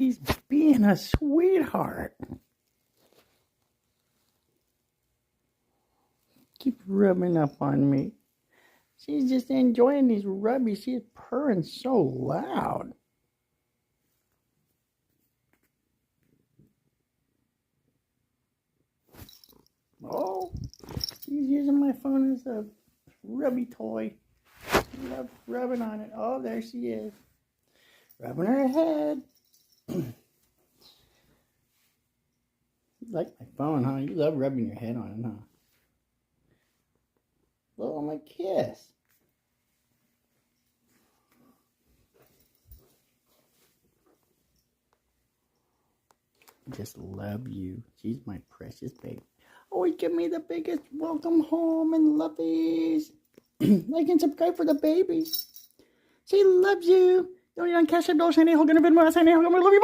He's being a sweetheart. Keep rubbing up on me. She's just enjoying these rubbies. She's purring so loud. Oh, she's using my phone as a rubby toy. She loves rubbing on it. Oh, there she is. Rubbing her head. You like my phone, huh? You love rubbing your head on it, huh? Blow my kiss. Just love you. She's my precious baby. Always give me the biggest welcome home and lovies. Like and subscribe for the baby. She loves you. Don't you on Cash App, Dollar Shiny, Hogan, Venmo, Shiny, Hogan, love you.